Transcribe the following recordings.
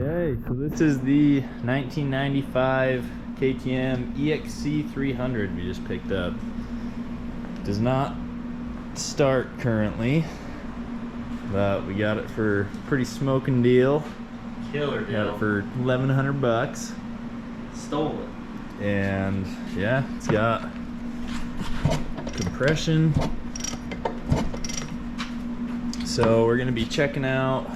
Okay, so this is the 1995 KTM EXC 300 we just picked up. Does not start currently, but we got it for a pretty smoking deal. Killer deal. Got it for $1,100. Stole it. And yeah, it's got compression. So we're gonna be checking out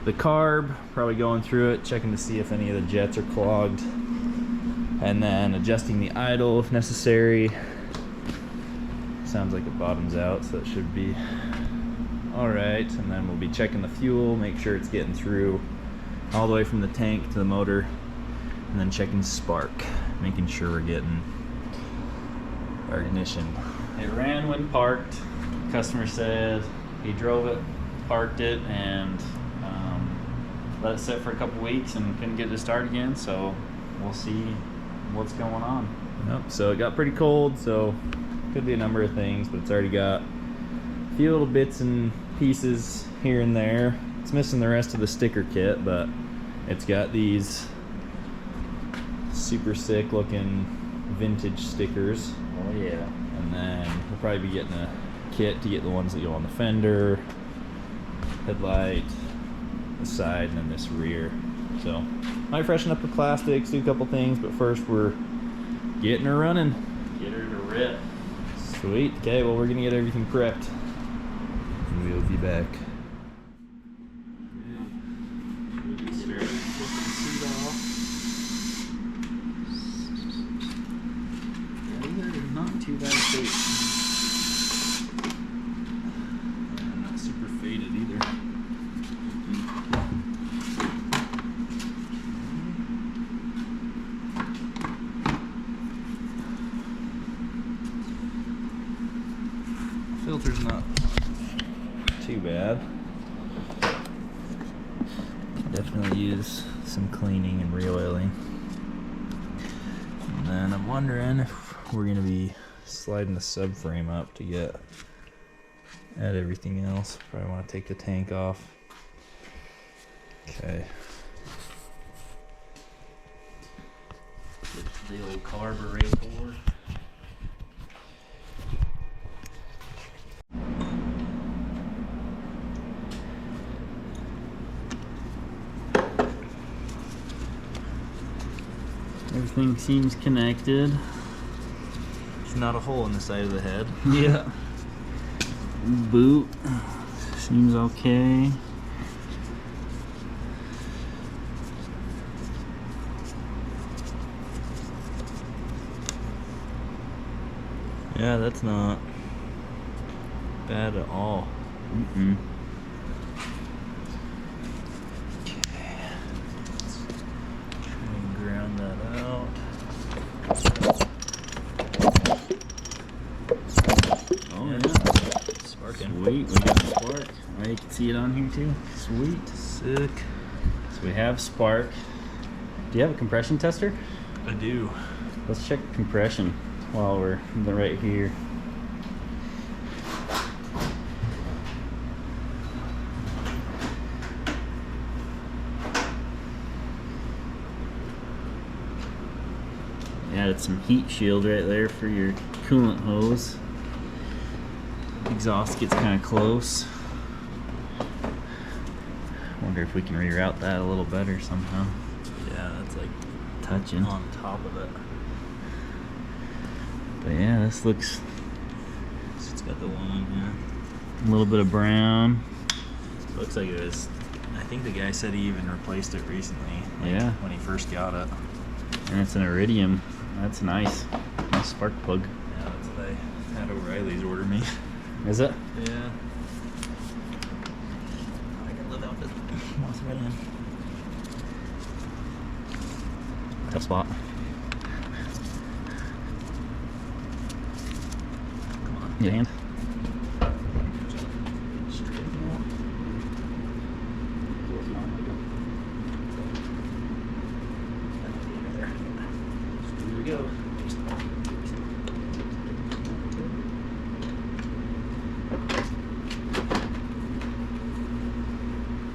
the carb, probably going through it, checking to see if any of the jets are clogged, and then adjusting the idle if necessary. Sounds like it bottoms out, so it should be all right. And then we'll be checking the fuel, make sure it's getting through all the way from the tank to the motor, and then checking spark, making sure we're getting our ignition. It ran when parked. Customer said he drove it, parked it, and let it sit for a couple weeks and couldn't get it to start again. So we'll see what's going on. Yep, so it got pretty cold, so could be a number of things, but it's already got a few little bits and pieces here and there. It's missing the rest of the sticker kit, but it's got these super sick looking vintage stickers. Oh yeah. And then we'll probably be getting a kit to get the ones that go on the fender, headlight, the side, and then this rear. So might freshen up the plastics, do a couple things, but first we're getting her running. Get her to rip. Sweet. Okay, well we're gonna get everything prepped and we'll be back. Not in too bad shape. Not super faded either. Filter's not too bad. Definitely use some cleaning and re-oiling. And then I'm wondering if we're going to be sliding the subframe up to add everything else. Probably want to take the tank off. Okay. The old carburetor. Everything seems connected. There's not a hole in the side of the head. Yeah. Boot seems okay. Yeah, that's not bad at all. Mm-mm. Try and ground that out. Oh Yeah. yeah. Sparking. Sweet, we got spark. Oh, you can see it on here too. Sweet. Sick. So we have spark. Do you have a compression tester? I do. Let's check compression while we're right here. Added some heat shield right there for your coolant hose. Exhaust gets kind of close. Wonder if we can reroute that a little better somehow. Yeah, that's like Touching. on top of it. But yeah, this looks So it's got the one, yeah. a little bit of brown. Looks like it was. I think the guy said he even replaced it recently. Like Yeah. when he first got it. And it's an iridium. That's nice. Nice spark plug. Yeah, that's what I had O'Reilly's order me. Is it? Yeah. I can live out this. Moss right in. Tough spot. Come on. Your hand. Straight out. There. Here we go.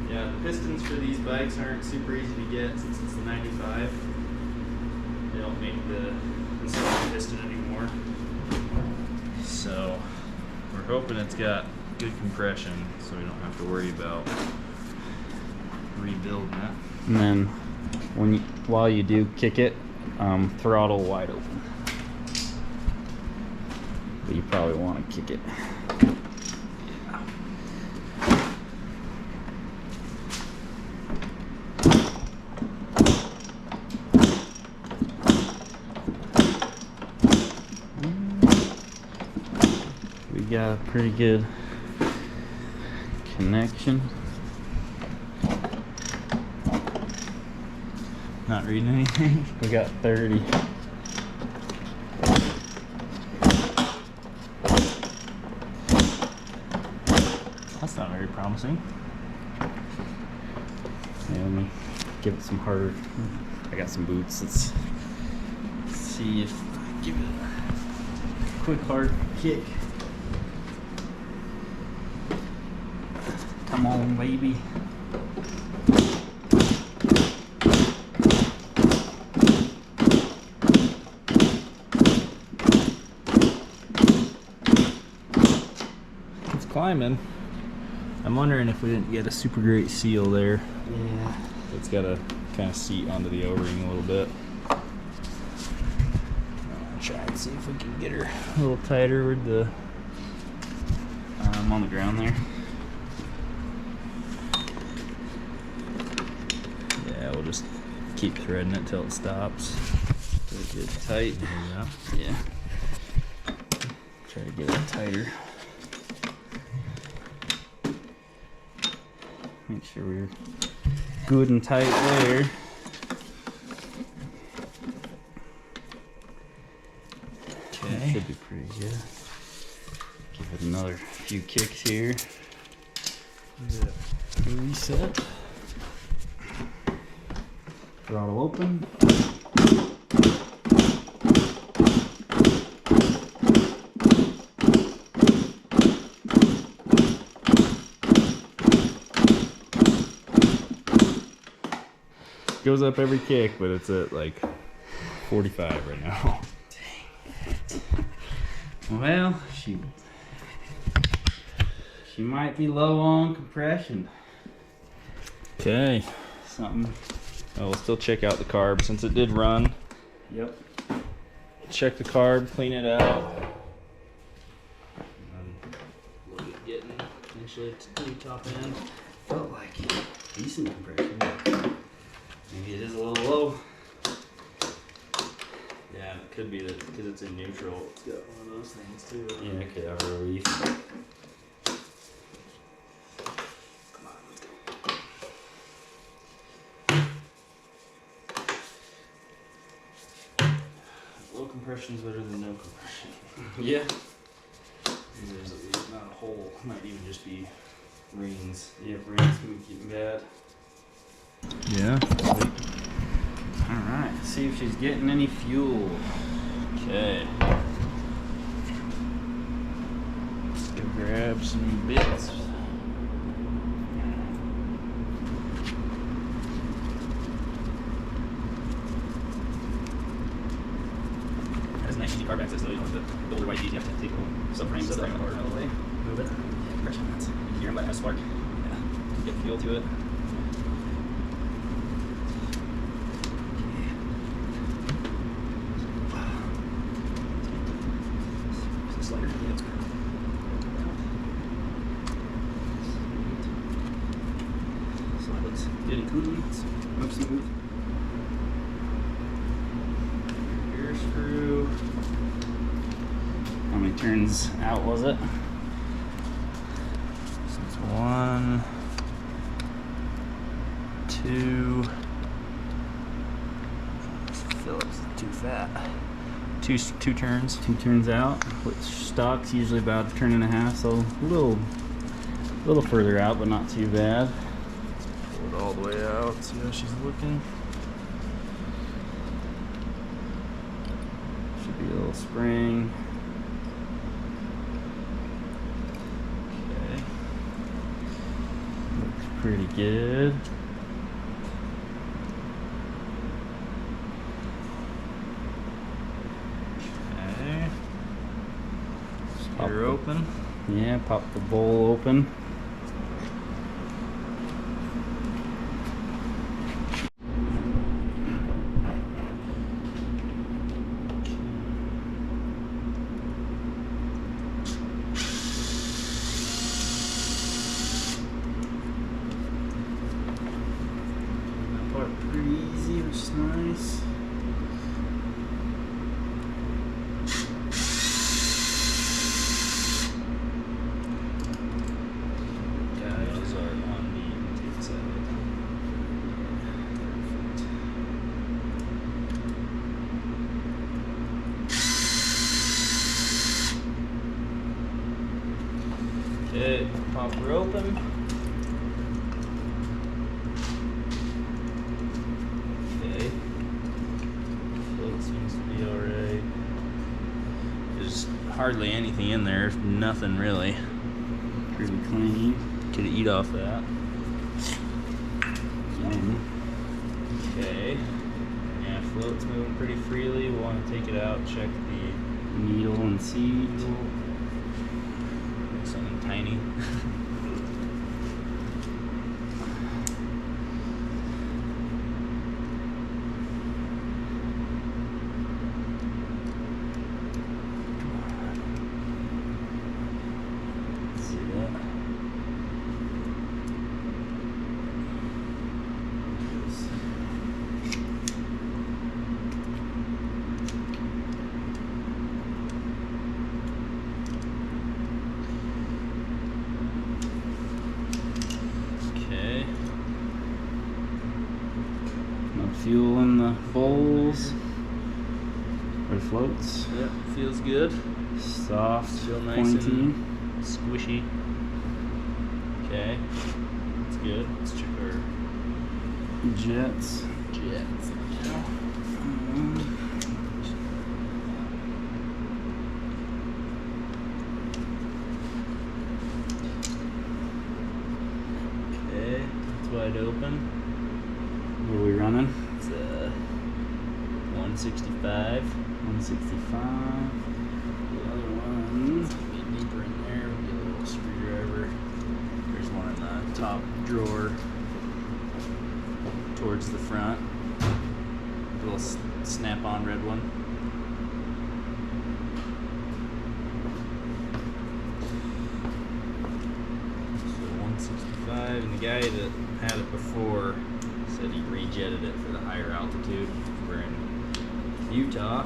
Yeah, pistons for these bikes aren't super easy to get since it's the 95. They don't make the insulated piston anymore. So we're hoping it's got good compression so we don't have to worry about rebuilding it. And then while you do kick it, throttle wide open. But you probably want to kick it. We got a pretty good connection. Not reading anything. We got 30. That's not very promising. Yeah, let me give it some harder. I got some boots. Let's see if I give it a quick hard kick. Come on, baby. It's climbing. I'm wondering if we didn't get a super great seal there. Yeah. It's got to kind of seat onto the O-ring a little bit. I'll try and see if we can get her a little tighter with the... On the ground there. Yeah, we'll just keep threading it till it stops. Till it gets tight. Yeah. Try to get it tighter. Make sure we're good and tight there. Okay. Should be pretty good. Give it another few kicks here. Reset. Throttle open. Goes up every kick, but it's at like 45 right now. Well, she might be low on compression. Okay. Something. Oh, we'll still check out the carb since it did run. Yep. Check the carb, clean it out. And then look at getting eventually to the top end. Felt like decent compression. Maybe it is a little low. Yeah, it could be that because it's in neutral. It's got one of those things too. Yeah, it could have a relief. Come on, let's go. Low compression is better than no compression. Yeah. There's at least not a hole. Might even just be rings. Yeah, brain's getting bad. Yeah. Alright, see if she's getting any fuel. Okay. Let's go grab some bits. That's a nice easy carb access though. You don't have to, the older white you have to take the subframe apart all the way. Move it. Yeah, compression. That's easier, but it has spark. Yeah. Get fuel to it. Slider. Yeah, it's good. So that looks good and clean. It's looks smooth. Gear screw. How many turns out was it? So it's 1, 2. Phillips is too fat. Two turns. 2 turns out. Which stock's usually about a turn and a half, so a little further out, but not too bad. Pull it all the way out. See how she's looking. Should be a little spring. Okay. Looks pretty good. Okay. Steer open. Yeah, pop the bowl open. Pretty easy, which is nice. Guys are on the intake side. Okay, pop her open. Hardly anything in there, nothing really. Pretty clean. Could eat off that. Okay. Yeah, float's moving pretty freely. We'll want to take it out, check the Needle and seat. something tiny. Fuel in the bowls or floats. Yep, feels good. Soft, Still nice pointy, and squishy. Okay, that's good. Let's check our jets. jets. Okay, it's wide open. What are we running? It's 165. 165. The other one. Be deeper in there. We'll get a little screwdriver. There's one in the top drawer towards the front. A little snap-on red one. So 165, and the guy that had it before said he rejetted it for the higher altitude. We're in Utah,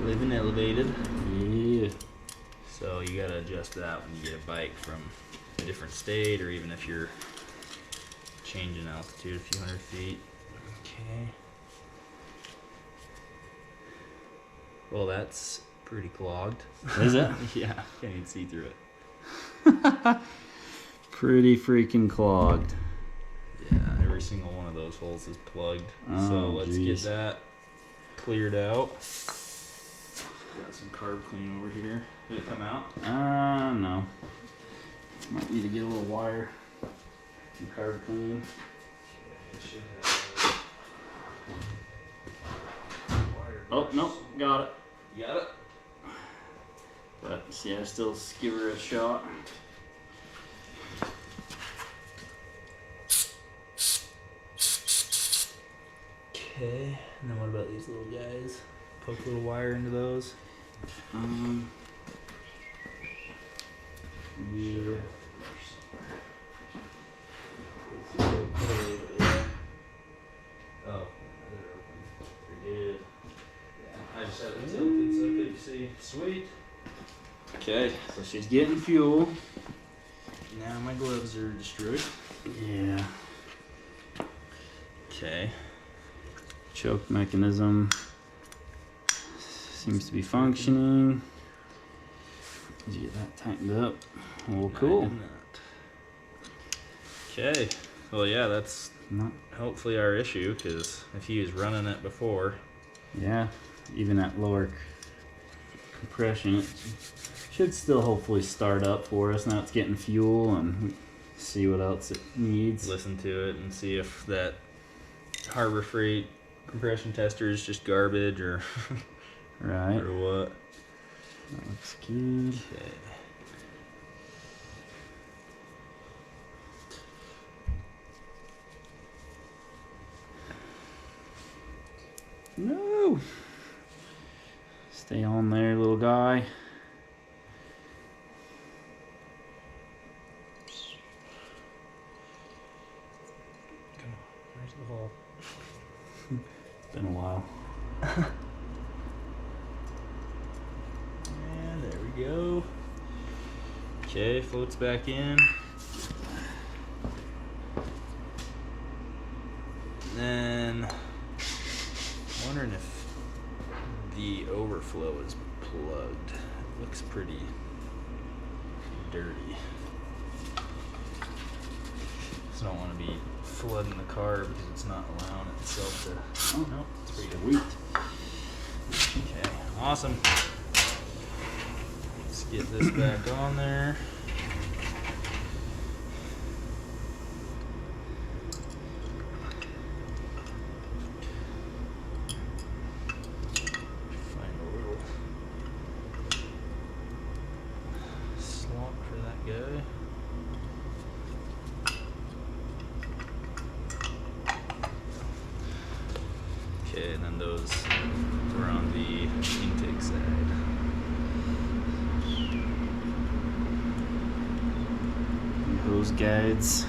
living elevated. Yeah. So you gotta adjust that when you get a bike from a different state, or even if you're changing altitude a few hundred feet. Okay. Well, that's pretty clogged. Is it? Yeah, can't even see through it. Pretty freaking clogged. Yeah, every single one of those holes is plugged. Oh, So let's geez. get that cleared out. Got some carb clean over here. Did it come out? No. Might need to get a little wire. Some carb clean. Okay, should have wire. Oh, no, got it. You got it? But yeah, still give her a shot. Okay, and then what about these little guys? Poke a little wire into those. Yeah. Oh, they're open. They're good. Yeah, I just have it tilted so I could see. Sweet. Okay, so she's getting fuel. Now my gloves are destroyed. Yeah. Okay. Choke mechanism seems to be functioning. Did you get that tightened up? Well, cool. Okay. Well, yeah, that's Not, hopefully our issue, because if he was running it before. yeah, even at lower compression, it should still hopefully start up for us. Now it's getting fuel, and See what else it needs. Listen to it and see if that Harbor Freight compression tester is just garbage or Right. or what. That looks good. Okay. No. Stay on there, little guy. Come on, where's the hole? Been a while. And there we go. Okay, floats back in. And then wondering if the overflow is plugged. It looks pretty dirty. Just don't want to be flooding the car because it's not allowing itself to. Oh no, it's pretty good. Sweet. Okay, awesome. Let's get this back on there. Find a little slot for that guy. Okay, and then those were on the intake side. Hose guides.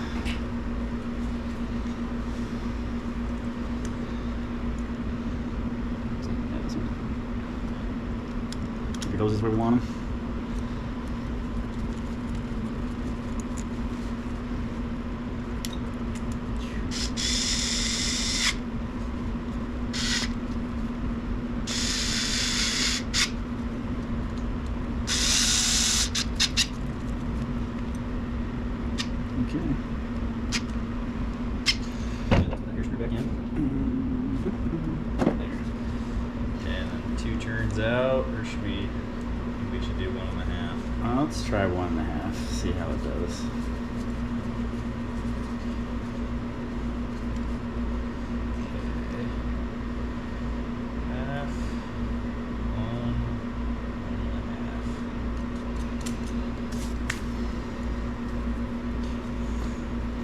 Keep your hoses where we want them. Okay. Here's back in. Okay, and then 2 turns out, or should we? I think we should do 1.5. Let's try 1.5. See how it does. Okay. Half. 1.5.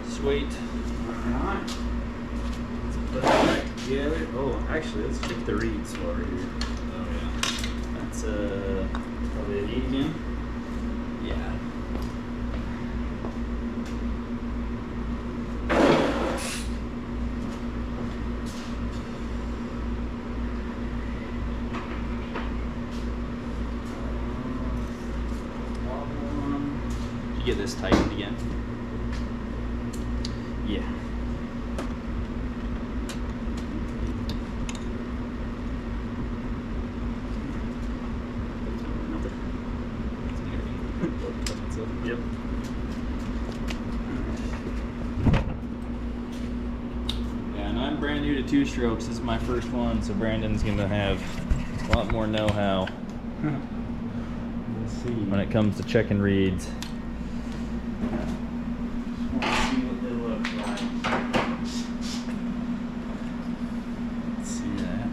Sweet. Alright. Let's put that back together. Oh, actually, let's check the reeds while we're here. Oh yeah. That's probably an 8 again. Yeah. Did you get this tightened again? Yeah. Yep. Yeah, and I'm brand new to 2-strokes. This is my first one, so Brandon's gonna have a lot more know-how We'll see. when it comes to checking reeds. Let's see what they look like. Let's see that.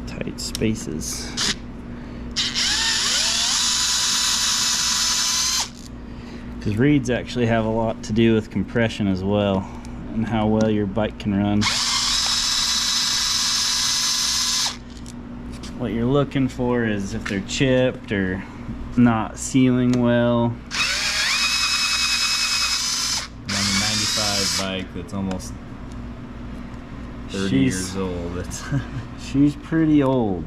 Tight spaces. Because reeds actually have a lot to do with compression as well, and how well your bike can run. What you're looking for is if they're chipped or not sealing well. And on the 95 bike that's almost 30 She's- years old. It's She's pretty old.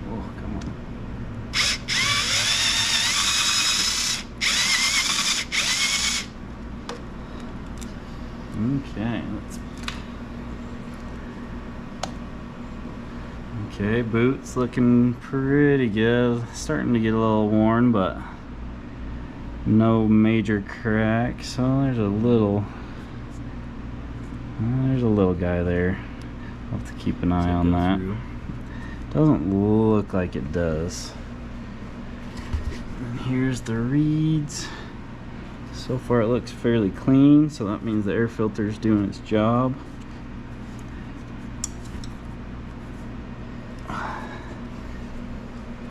Oh, come on. Okay, let's. Okay, boot's looking pretty good. Starting to get a little worn, but no major cracks. So there's a little guy there. I'll have to keep an eye on that. Doesn't look like it does. And here's the reeds. So far it looks fairly clean, so that means the air filter is doing its job.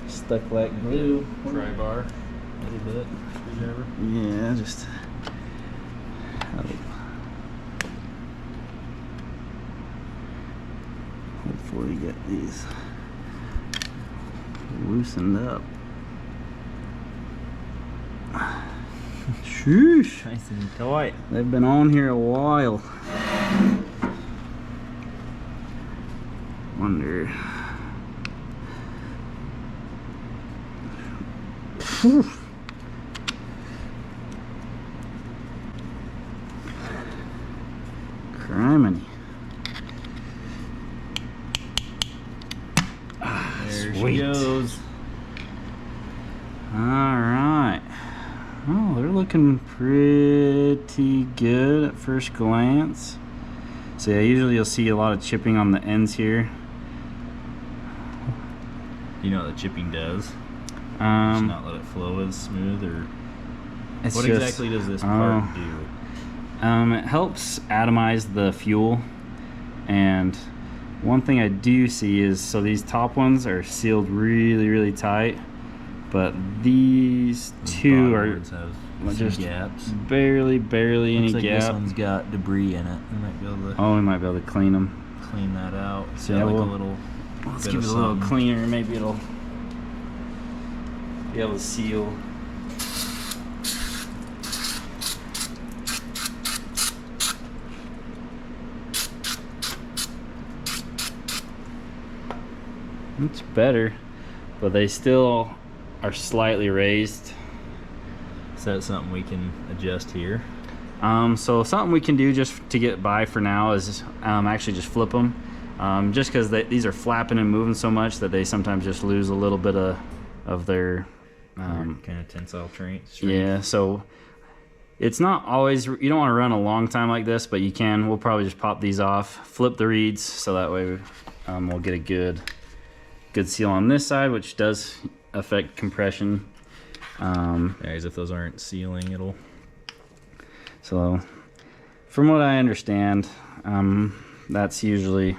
Stuck like glue. Pry bar, a little bit, screwdriver. Yeah, just hopefully get these loosened up. Sheesh. Nice and tight. They've been on here a while. Wonder. Whew. Criminy. There Sweet. she goes. Alright. Oh, they're looking pretty good at first glance. So yeah, usually you'll see a lot of chipping on the ends here. You know what the chipping does? Just not let it flow as smooth, or what exactly does this part do? It helps atomize the fuel, and one thing I do see is, so these top ones are sealed really tight, but these two are just gaps. barely any Looks like gap. This one's got debris in it. We might be able to Oh, we might be able to clean them. clean that out. So Yeah, yeah, like we'll- a little. Let's bit give of it a little something. cleaner. Maybe it'll be able to seal. It's better, but they still are slightly raised. Is that something we can adjust here? So something we can do just to get by for now is actually just flip them. Just because these are flapping and moving so much that they sometimes just lose a little bit of their kind of tensile strength. yeah. So it's not always, you don't want to run a long time like this, but you can. We'll probably just pop these off, flip the reeds, so that way we'll get a good seal on this side, which does affect compression. As if those aren't sealing, it'll. So from what I understand, that's usually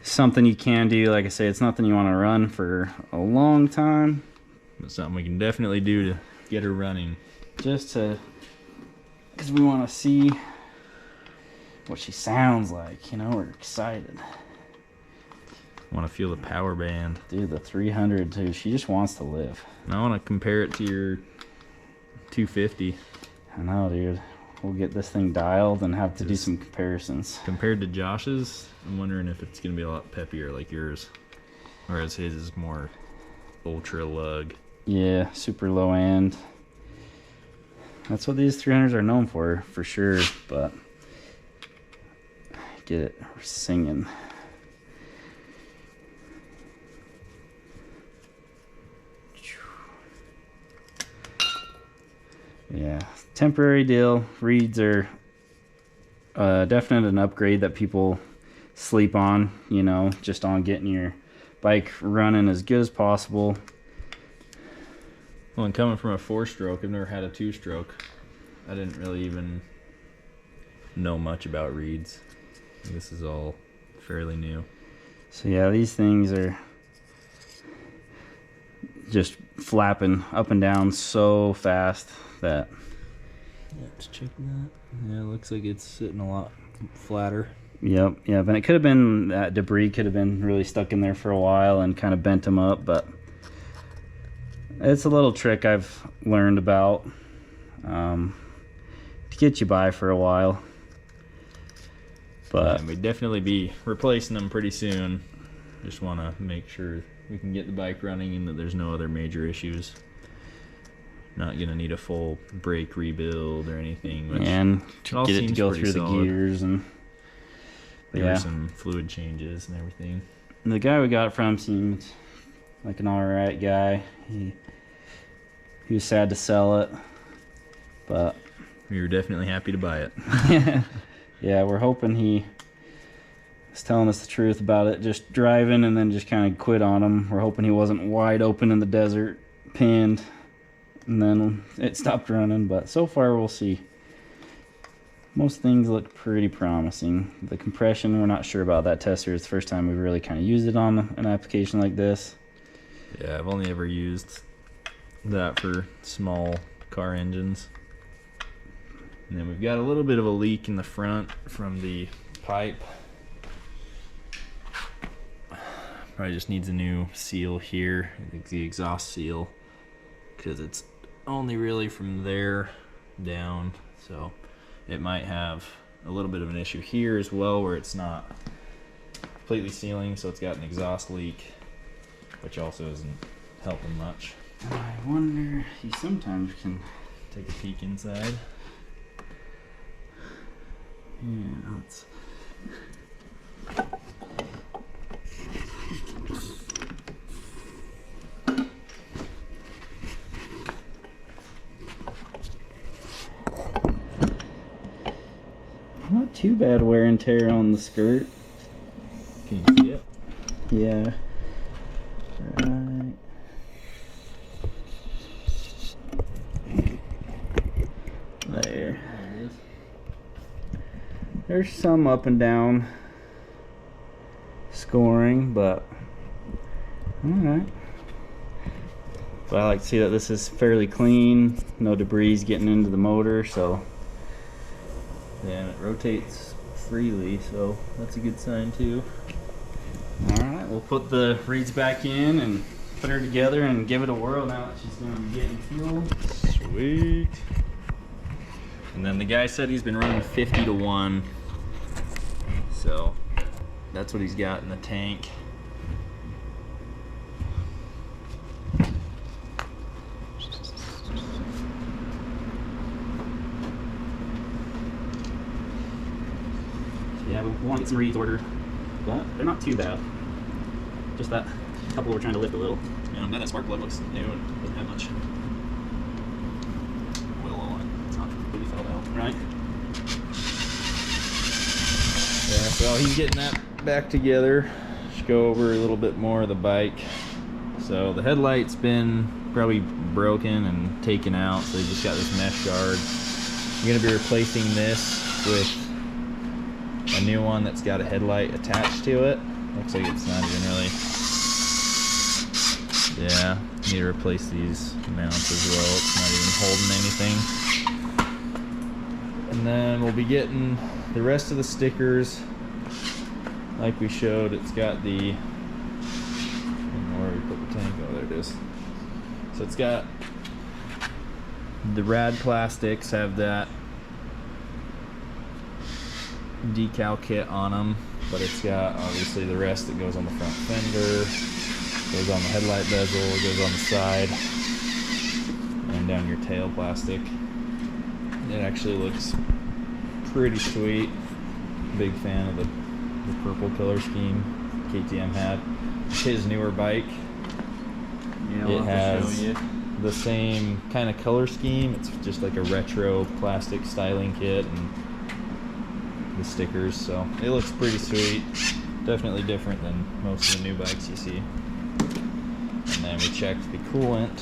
something you can do. Like I say, it's nothing you want to run for a long time. It's something we can definitely do to get her running. Just because we want to see what she sounds like. You know, we're excited. Want to feel the power band. Dude, the 300 too. She just wants to live. And I want to compare it to your 250. I know, dude. We'll get this thing dialed and have to do some comparisons. Compared to Josh's, I'm wondering if it's going to be a lot peppier like yours. Whereas his is more ultra lug. Yeah, super low end. That's what these 300s are known for sure. But get it, we're singing. Yeah, temporary deal. Reeds are definitely an upgrade that people sleep on, you know, just on getting your bike running as good as possible. Well, and coming from a 4-stroke, I've never had a 2-stroke. I didn't really even know much about reeds. This is all fairly new. So yeah, these things are just flapping up and down so fast that. Let's check that. Yeah, it looks like it's sitting a lot flatter. Yep, yeah, but it could have been that debris could have been really stuck in there for a while and kind of bent them up, but it's a little trick I've learned about to get you by for a while. But we'd definitely be replacing them pretty soon. Just want to make sure we can get the bike running and that there's no other major issues. Not gonna need a full brake rebuild or anything. And to get it to go through the gears and there were some fluid changes and everything. the guy we got it from seemed like an alright guy. He was sad to sell it, but We were definitely happy to buy it. yeah, we're hoping he was telling us the truth about it, just driving and then just kind of quit on him. We're hoping he wasn't wide open in the desert, pinned, and then it stopped running, but so far we'll see. Most things look pretty promising. The compression, we're not sure about that tester. It's the first time we've really kind of used it on an application like this. Yeah, I've only ever used that for small car engines. And then we've got a little bit of a leak in the front from the pipe. Probably just needs a new seal here, the exhaust seal, because it's only really from there down. So it might have a little bit of an issue here as well, where it's not completely sealing, so it's got an exhaust leak, which also isn't helping much. I wonder, he sometimes can Take a peek inside. Yeah, let's... Not too bad wear and tear on the skirt. Can you see it? Yeah. Right. There. There's some up and down scoring, but alright. But I like to see that this is fairly clean, no debris getting into the motor, so Yeah, and it rotates freely, so that's a good sign too. alright, we'll put the reeds back in and put her together and give it a whirl now that she's going to be getting fuel. Sweet. And then the guy said he's been running 50 to 1. So that's what he's got in the tank. Yeah, we want to get some reeds ordered, but they're not too bad. Just that couple we're trying to lift a little. Yeah, I'm glad that spark plug looks new and doesn't have much oil on it. It's not completely filled out. Right? Yeah, so he's getting that back together. Just go over a little bit more of the bike. So the headlight's been probably broken and taken out, so he just got this mesh guard. I'm gonna be replacing this with a new one that's got a headlight attached to it. Looks like it's not even really. Yeah, need to replace these mounts as well. It's not even holding anything. And then we'll be getting the rest of the stickers like we showed. It's got the, I don't know where we put the tank. Oh, there it is. So it's got the rad plastics, have that decal kit on them, but it's got obviously the rest that goes on the front fender, goes on the headlight bezel, goes on the side, and down your tail plastic. It actually looks pretty sweet. Big fan of the purple color scheme KTM had. His newer bike, Yeah, it has the same kind of color scheme. It's just like a retro plastic styling kit and the stickers, so it looks pretty sweet. Definitely different than most of the new bikes you see. And then we checked the coolant.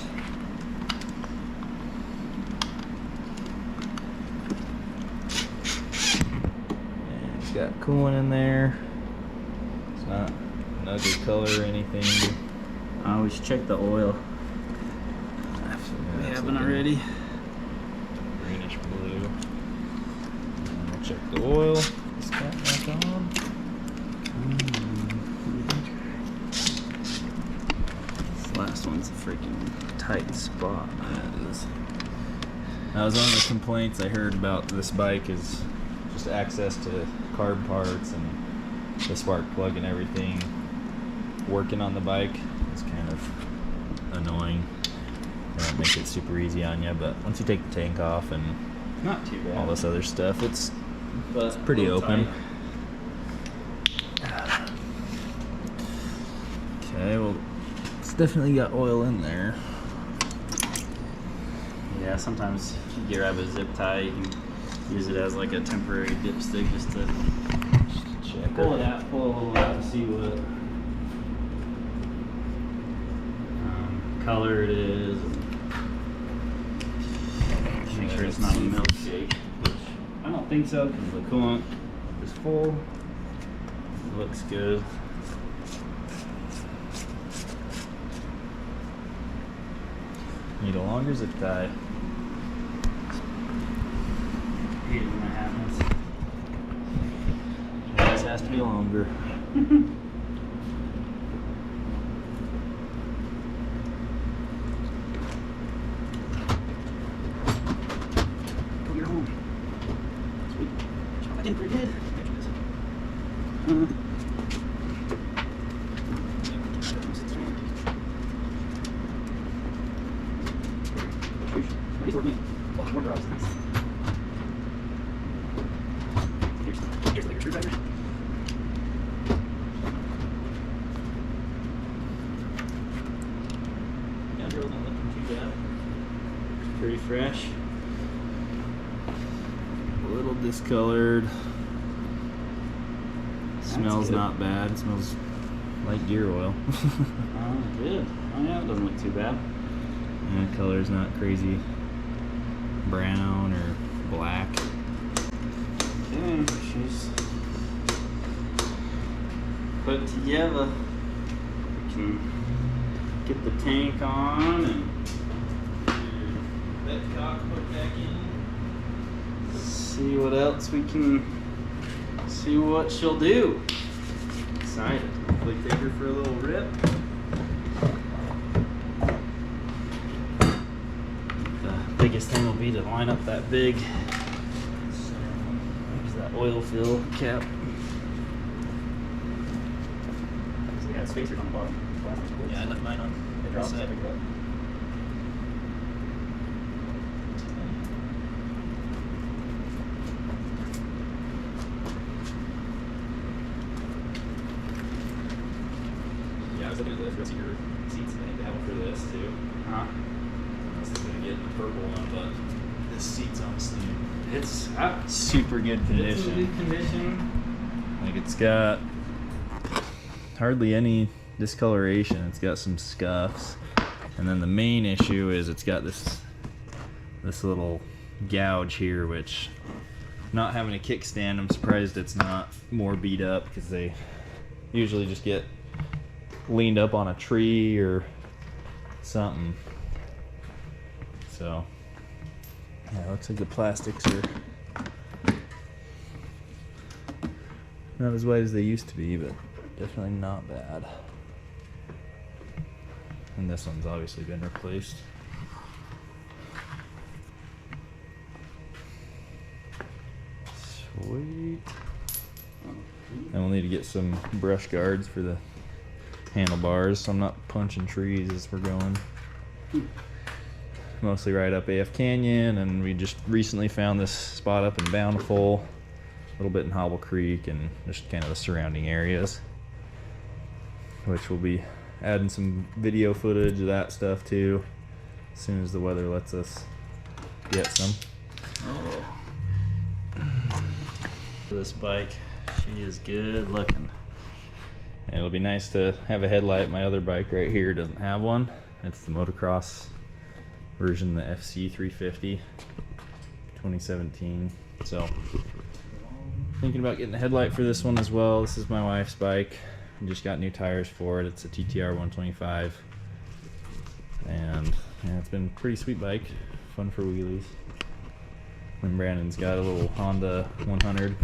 And it's got coolant in there. It's not an ugly color or anything. we should check the oil. We haven't already. Greenish blue. And we'll check the oil. Is that back on? This last one's a freaking tight spot. Yeah, it is. That was one of the complaints I heard about this bike, is just access to carb parts and the spark plug and everything working on the bike is kind of annoying. They don't make it super easy on you, but once you take the tank off and Not too bad. all this other stuff, it's but pretty open. tight. Okay, well, it's definitely got oil in there. Yeah, sometimes you grab a zip tie, you can use it as like a temporary dipstick just to Check pull it out, pull a little out to see what color it is. Make sure it's not a milkshake, which I don't think so because the coolant is full. It looks good. Need a longer zip tie. Hate it when that happens. This has to be longer. You're home. Sweet. I did pretty good. Here's your screwdriver. Yeah, girl, not looking too bad. Pretty fresh. A little discolored. Smells good. not bad. It smells like gear oil. Oh, good. Oh yeah, it doesn't look too bad. And the color's not crazy brown or black. Okay, she's put together. We can get the tank on and Petcock put back in. see what else we can see what she'll do. Excited. Hopefully take her for a little rip. The biggest thing will be to line up that big, there's that oil fill cap. So yeah, spacers on the bottom. Yeah, I left mine on. It drops. Set. Yeah, I was looking at the rest of your seats and they have one for this too. Huh? I was thinking of getting the purple one, but this seat's honestly It's super good It's in condition. good condition. Like it's got hardly any discoloration. It's got some scuffs, and then the main issue is it's got this little gouge here, which, not having a kickstand, I'm surprised it's not more beat up, because they usually just get leaned up on a tree or something. So yeah, it looks like the plastics are not as white as they used to be, but definitely not bad. And this one's obviously been replaced. Sweet. And we'll need to get some brush guards for the handlebars, so I'm not punching trees as we're going. Mostly right up AF Canyon, and we just recently found this spot up in Bountiful, a little bit in Hobble Creek, and just kind of the surrounding areas, which we'll be adding some video footage of that stuff too, as soon as the weather lets us get some. Oh. This bike, she is good looking. And it'll be nice to have a headlight. My other bike right here doesn't have one. It's the motocross version, the FC 350 2017. So thinking about getting a headlight for this one as well. This is my wife's bike. I just got new tires for it. It's a TTR 125, and yeah, it's been a pretty sweet bike, fun for wheelies. And Brandon's got a little Honda 100.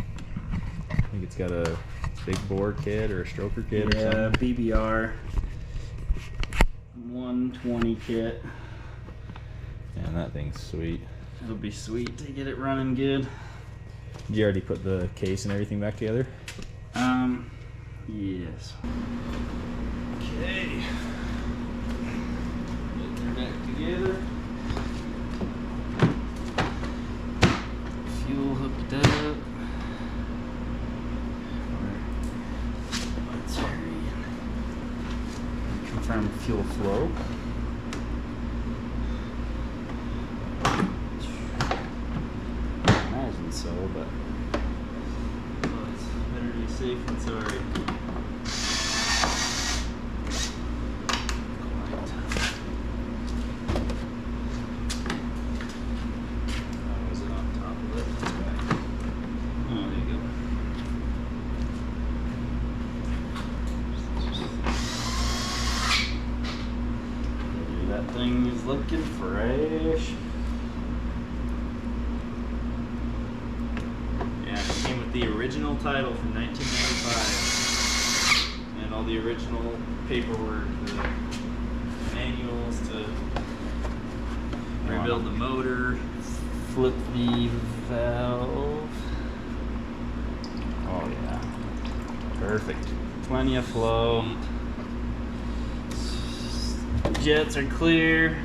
I think it's got a big bore kit or a stroker kit or something. BBR 120 kit. And that thing's sweet. It'll be sweet to get it running good. Did you already put the case and everything back together? Yes. Okay. Getting her back together. Fuel hooked up. fuel flow. I imagine so, but well, it's better to be safe than sorry. Oh, is it on top of it? Okay. Oh, there you go. That thing is looking fresh. Yeah, it came with the original title from 1995. And all the original paperwork, the manuals to rebuild the motor. Flip the valve. Oh yeah. Perfect. Plenty of flow. Jets are clear.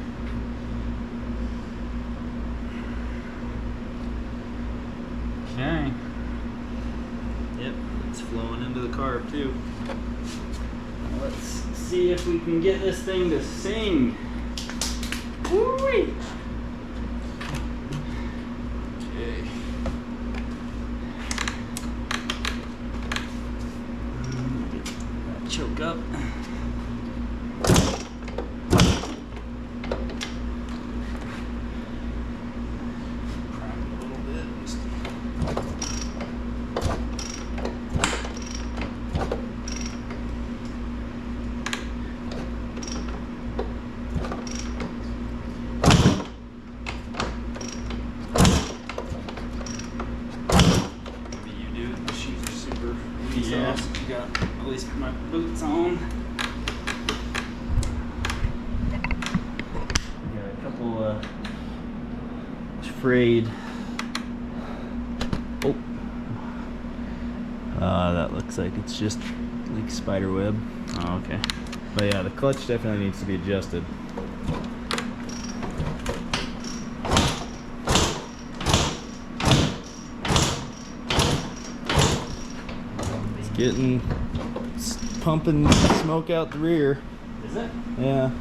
Okay. Yep, it's flowing into the carb too. Let's see if we can get this thing to sing. Woo-wee. Okay. Get that choke up. Yeah, got at least my boots on. Got a couple frayed. Oh, That looks like it's just like spider web. oh, okay. But yeah, the clutch definitely needs to be adjusted. It's pumping smoke out the rear. Is it? Yeah.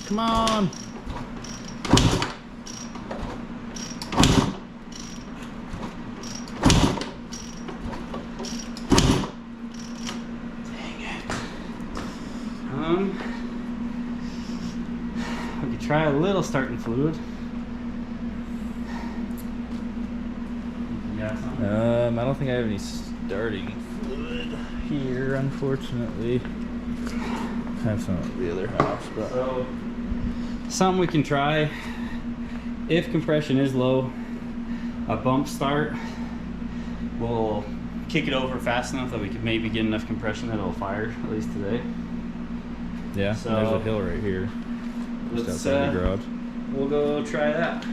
Come on. Dang it. We could try a little starting fluid. You got something? I don't think I have any starting fluid here, unfortunately. I have some at the other house, but So, something we can try, if compression is low, a bump start will kick it over fast enough that we could maybe get enough compression that it'll fire, at least today. yeah, So, there's a hill right here. Just Let's, outside the garage. we'll go try that.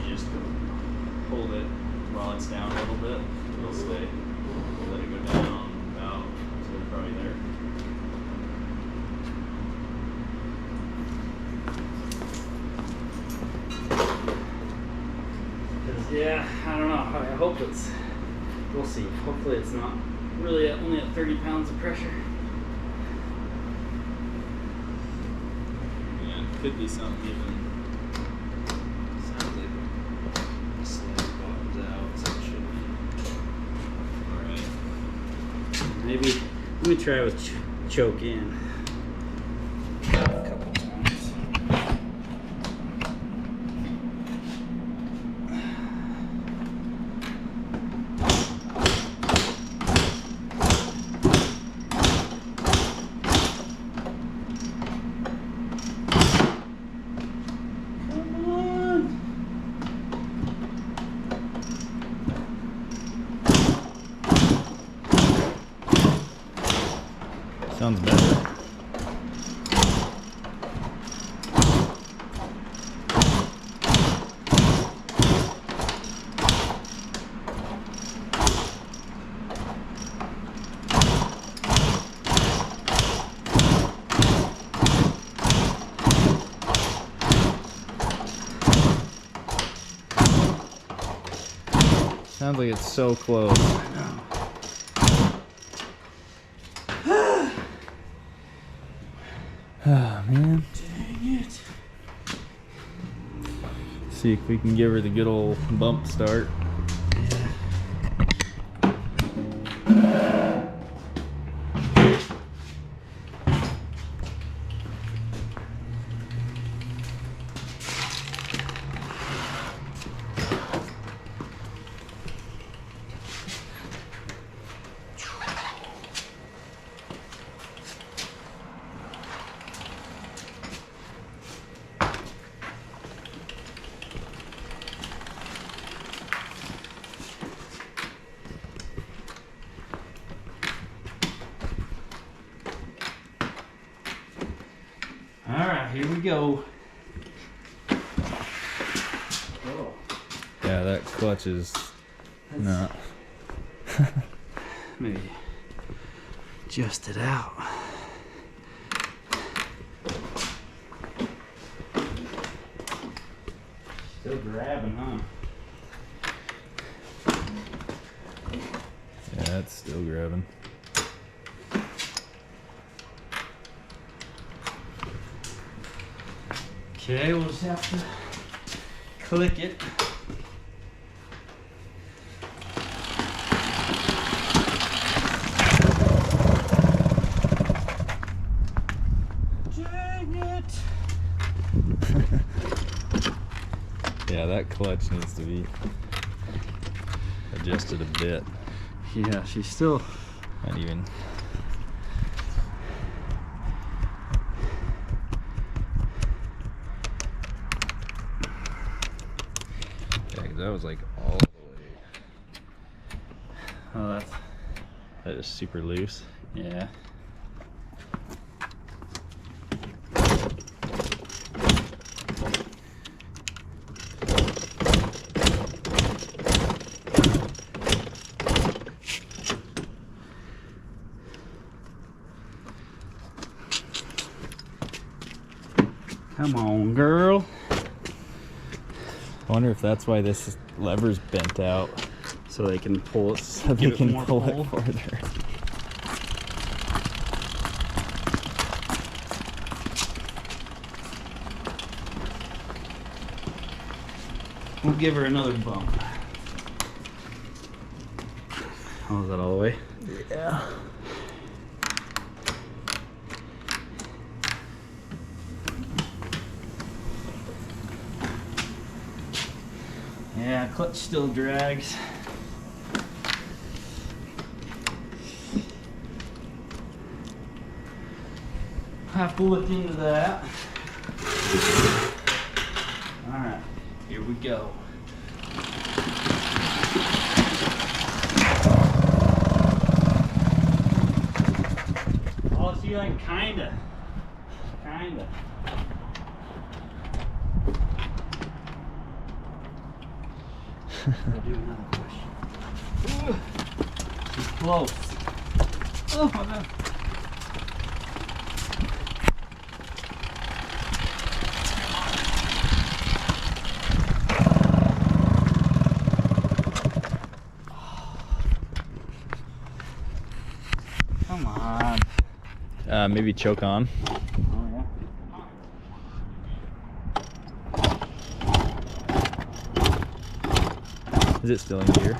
You just hold it while it's down a little bit. It'll stay. Let it go down about so it's probably there. Yeah, I don't know. I hope it's. We'll see. Hopefully, it's not really only at 30 pounds of pressure. Yeah, it could be something even. Sounds like a slide bottoms out, so it should be. Alright. Maybe let me try with choke in. A couple times. Sounds better. Sounds like it's so close. I know. Oh man. Dang it. See if we can give her the good old bump start. Alright, here we go. Oh. Yeah, that clutch is not. Maybe adjust it out. Still grabbing, huh? Yeah, it's still grabbing. Okay, we'll just have to click it. Dang it! Yeah, that clutch needs to be adjusted a bit. Yeah, she's still. Not even. Yeah, 'cause that was like all the way. Oh, that's. That is super loose. Yeah. Come on, girl. I wonder if that's why this lever's bent out. So they can pull it. So they give it can more pull pull. it farther. We'll give her another bump. Oh, is that all the way? Yeah. Yeah, clutch still drags. Have to look into that. Alright, here we go. Oh, see, like, kinda. I'll do another push. Ooh, she's close. Oh my God. Come on. Maybe choke on. Oh yeah. Is it still in gear?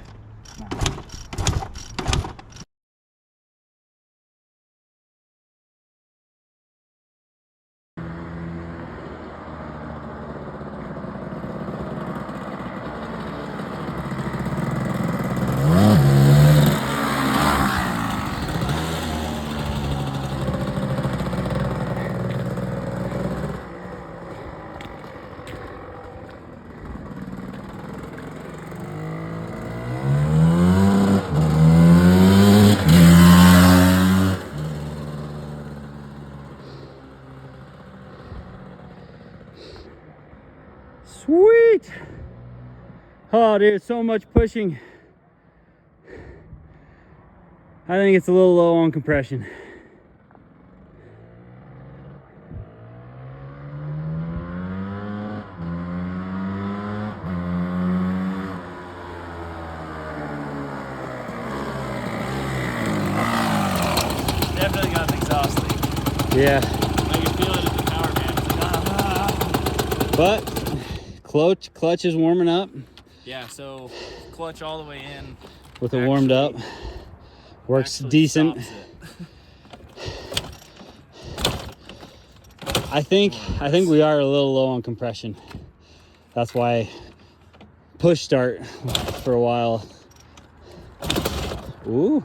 Sweet. Oh, dude, so much pushing. I think it's a little low on compression. Definitely got an exhaust leak. Yeah. I can feel it in the power band. But clutch is warming up Yeah, so clutch all the way in. with it warmed up. Works Actually decent. stops it. I think we are a little low on compression. That's why push start for a while. Ooh.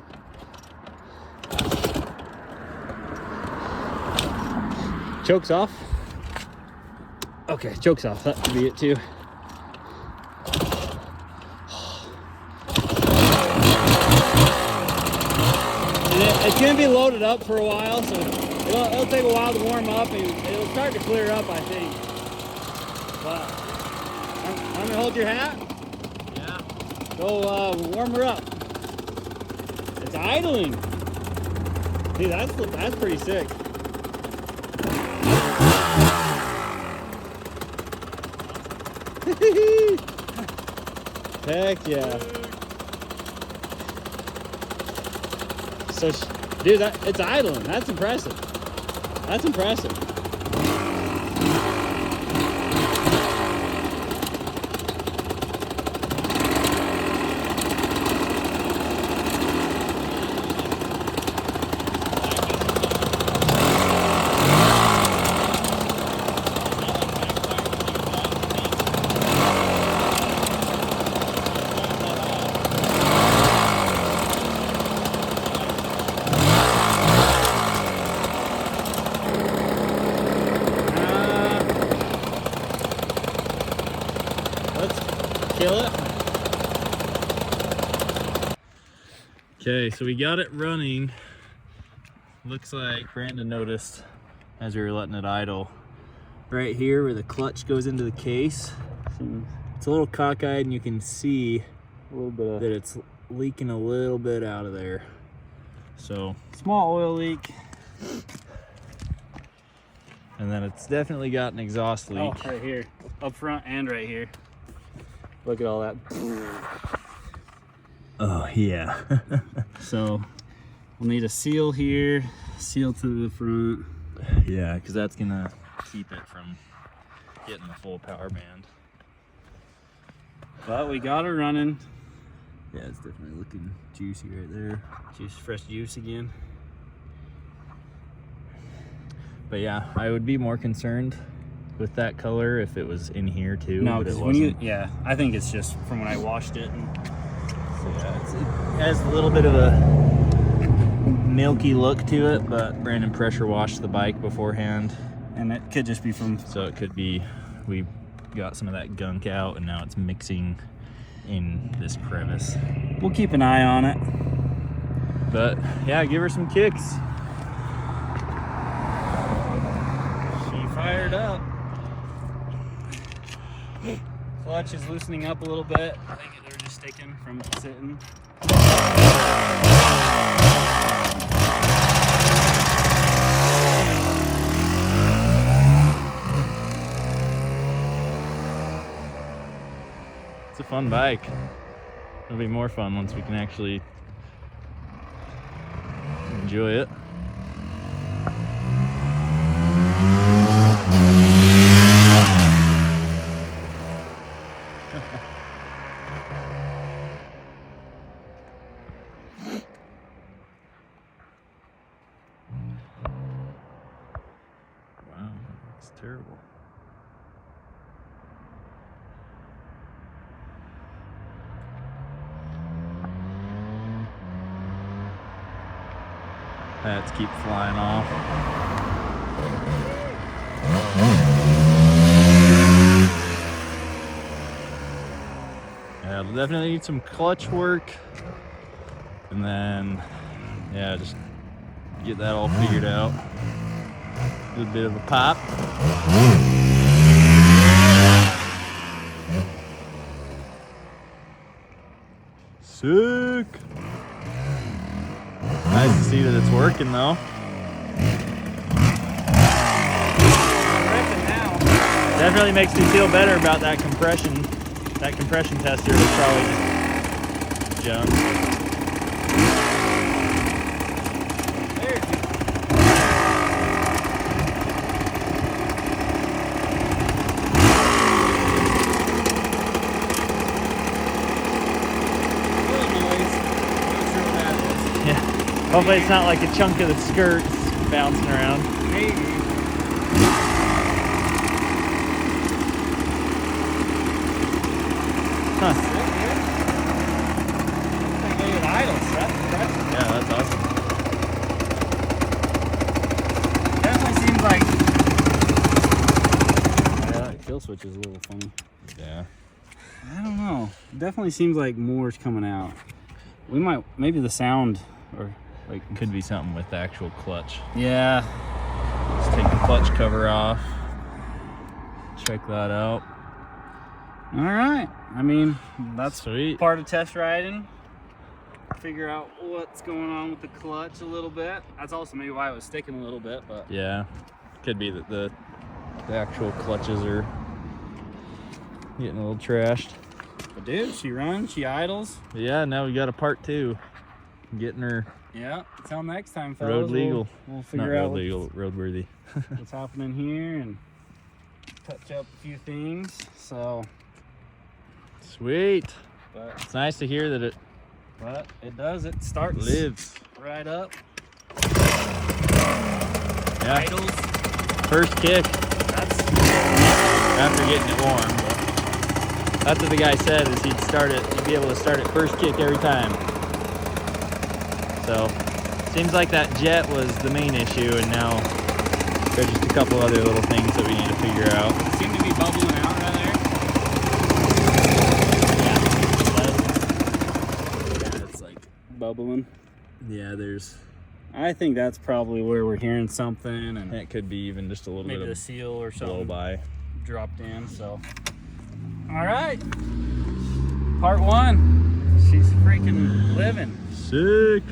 Chokes off. Okay, chokes off. That could be it too. And it's gonna be loaded up for a while, so it'll take a while to warm up, and it'll start to clear up, I think. But I'm gonna hold your hat. Yeah. Go warm her up. It's idling. Dude, that's pretty sick. Heck yeah. So, dude, it's idling. That's impressive. That's impressive. Kill it. Okay, so we got it running. Looks like Brandon noticed as we were letting it idle. Right here where the clutch goes into the case. It's a little cockeyed and you can see A little bit that it's leaking a little bit out of there. So, small oil leak. and then it's definitely got an exhaust leak. Oh, right here, up front and right here. Look at all that. Oh, yeah. So we'll need a seal here, seal to the front. Yeah, because that's gonna keep it from getting the full power band. But we got it running. Yeah, it's definitely looking juicy right there. Fresh juice again. But yeah, I would be more concerned with that color if it was in here too. No, but it because when you, wasn't. yeah, I think it's just from when I washed it. And So yeah, it has a little bit of a milky look to it, but Brandon pressure washed the bike beforehand. and it could just be from, So it could be we got some of that gunk out and now it's mixing in this crevice. we'll keep an eye on it. But yeah, give her some kicks. She fired up. Clutch is loosening up a little bit. I think they're just sticking from sitting. It's a fun bike. It'll be more fun once we can actually enjoy it. Wow, it's terrible. Hats keep flying off. Yeah, we'll definitely need some clutch work. And then, yeah, just get that all figured out. Do a bit of a pop. Sick. Nice to see that it's working though. Definitely makes me feel better about that compression. That compression tester was probably just junk. Hopefully it's not like a chunk of the skirts bouncing around. Maybe. Huh. Yeah, that's awesome. Definitely seems like... Yeah, that kill switch is a little funny. Yeah. I don't know. It definitely seems like more's coming out. We might... Maybe the sound or... Like, could be something with the actual clutch. yeah. Let's take the clutch cover off. Check that out. All right. I mean, that's Sweet. part of test riding. Figure out what's going on with the clutch a little bit. That's also maybe why it was sticking a little bit, but Yeah. Could be that the actual clutches are getting a little trashed. But dude, she runs, she idles. But yeah, now we got a part 2. Getting her Yeah. Until next time, fellas. road legal. We'll Not figure road out legal, roadworthy. what's happening here and touch up a few things. So, Sweet. but It's nice to hear that it it does. It starts lives. right up. Yeah. Idles. First kick That's after getting it warm. But that's what the guy said, is he'd be able to start it first kick every time. So seems like that jet was the main issue, and now there's just a couple other little things that we need to figure out. seem to be bubbling out right there. Yeah, it's like bubbling. Yeah, there's. I think that's probably where we're hearing something, and It could be even just a little maybe bit the of seal or blow something by. dropped in. So, all right, part 1. She's freaking living. Sick.